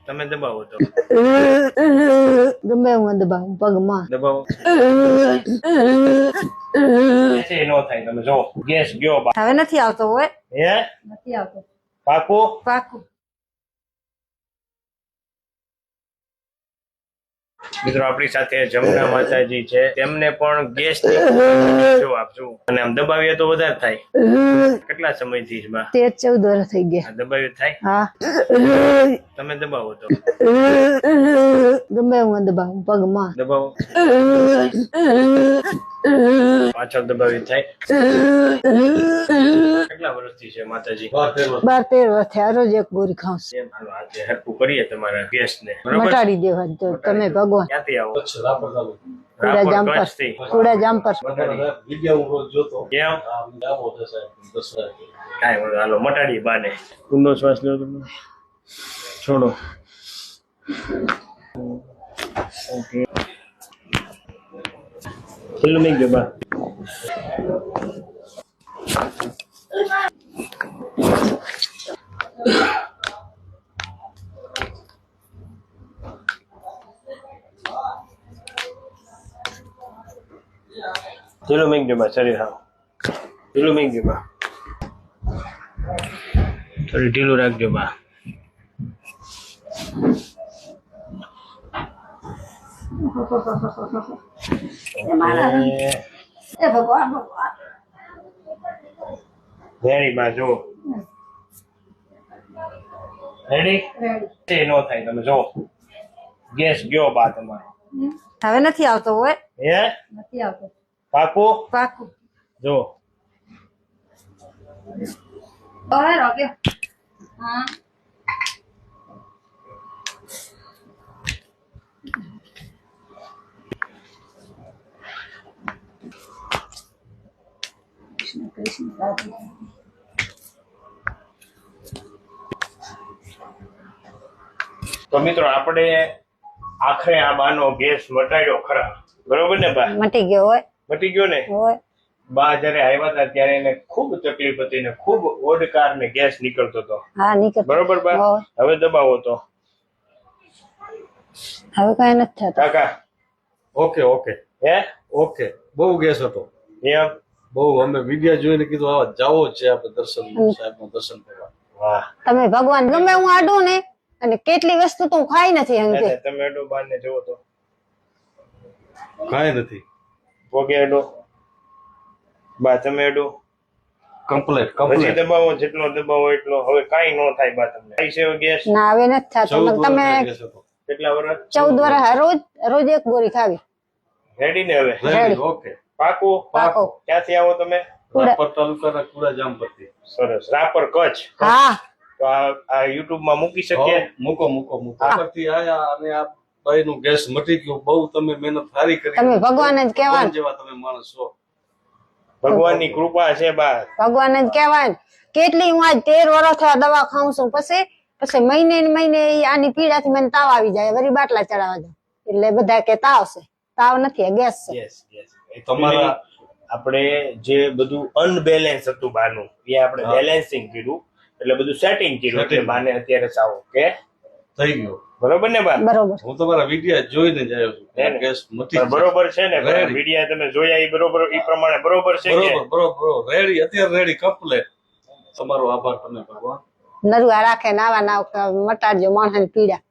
તમે દબાવો તો ગમે હું દબાવું પગમાં દબાવો એ નો થાય. તમે જો ગેસ ગયો હવે નથી આવતો હોય હે નથી આવતો પાકું પાકું મિત્રો આપણી સાથે જમના માતાજી છે તેમને પણ ગેસ જો આપજો અને આમ દબાવીએ તો વધારે થાય. કેટલા સમયથી છે બા? 13-14 વર્ષ થઈ ગયા. દબાવ્યું થાય હા તમે દબાવો તો ગમે હું દબાવું પગમાં દબાવો પાછળ દબાવી થાય. કેટલા વર્ષથી છે માતાજી? 12-13 વર્ષ થયા. રોજ એક ગોળી ખાઉં છું. એમ હાલો આજે હરકું કરીએ તમારા ગેસ ને મટાડી દેવા તો તમે ભગવાન. ક્યાંથી આવો? કુડા જામપર કુડા જામપર કેમ કાંઈ હાલો મટાડીએ બાને. ઊંડો શ્વાસ લો તમે છોડો. ઓકે છેલ્લું નહીં ગયો બા. ઢીલું મેં ગયો બા શરીર. હા ઢીલું મેં ગયો બા. થોડી ઢીલું રાખજો બા. રેડી બા જો રેડી એ નો થાય. તમે જો ગેસ ગયો બા તમારો. હવે નથી આવતો હોય હે નથી આવતો પાકું પાકું જો ઓય રોકે હા તો મિત્રો આપણે આખરે આ બાનો ગેસ મટાડ્યો ખરા, બરોબર ને બા? મટી ગયો હોય મટી ગયો ને? હોય બા જયારે આવ્યા હતા ત્યારે એને ખૂબ તકલીફ હતી ને ખૂબ ઓડકાર ને ગેસ નીકળતો હતો. હા નીકળ બરોબર બા? હવે દબાવો તો હવે કઈ નથી થતું કાકા. ઓકે ઓકે હે ઓકે બહુ ગેસ હતો એમ? બહુ. અમે વિડિયા જોઈને કીધું આવા જાવો જ છે આપણે દર્શન સાહેબનું દર્શન કરવા. વાહ તમે ભગવાન. ગમે હું આડું ને અને કેટલી વસ્તુ તો હું ખાઈ નથી હંગે. તમે એડો બાર ને જોવો તો કાંઈ નથી પોગે એડો બા. તમે એડો કમ્પ્લીટ પછી કમ્પ્લીટ દબાવો જેટલો દબાવો એટલો. હવે કાંઈ ન થાય બા. તમને થાય છે ગેસ? ના હવે નથી થતું. તમે કેટલા વર્ષ? 14 વર્ષ રોજ એક ગોળી ખાવી. રેડી ને હવે? રેડી ઓકે પાકું પાકો ક્યાંથી આવો તમે? રાપર તાલુકાના કુડા જામપરથી. સરસ. રાપર કચ્છ. હા તો આ યુટ્યુબ માં મૂકી શકીએ? મૂકો મૂકો મૂકો. રાપરથી આયા અને આ ભાઈનું ગેસ મટી ગયું. બહુ તમે મહેનત સારી કરી. તમે ભગવાન જ કહેવાય. જેવા તમે માણસ છો. ભગવાનની કૃપા છે બા. ભગવાન જ કહેવાય. કેટલી હું આજ 13 વર્ષ થયા દવા ખાઉં છું. પછી મહિને ને મહિને આની પીડાથી મને તાવ આવી જાય. વળી બાટલા ચડાવવા જાય એટલે બધા કે તાવ છે. તાવ નથી, ગેસ છે. Yes yes. તમારા આપણે જે બધું અનબેલેન્સ હતું બાનું એ આપણે બેલેન્સિંગ કર્યું એટલે બધું સેટિંગ કર્યું એટલે બાને અત્યારે સાવ કે થઈ ગયો. બરોબર ને બા? બરોબર. હું તમારા વિડિયા જોઈને જ આવ્યો છું. ગેસ મટી ગયો. બરોબર છે ને? વિડિયા તમે જોયા એ બરોબર એ પ્રમાણે બરોબર છે કે? બરોબર બરોબર રેડી. અત્યારે રેડી કમ્પ્લીટ. તમારો આભાર તમે ભગવાન. નરવા રાખે નાવા નાવ મટાડજો માણસની પીડા.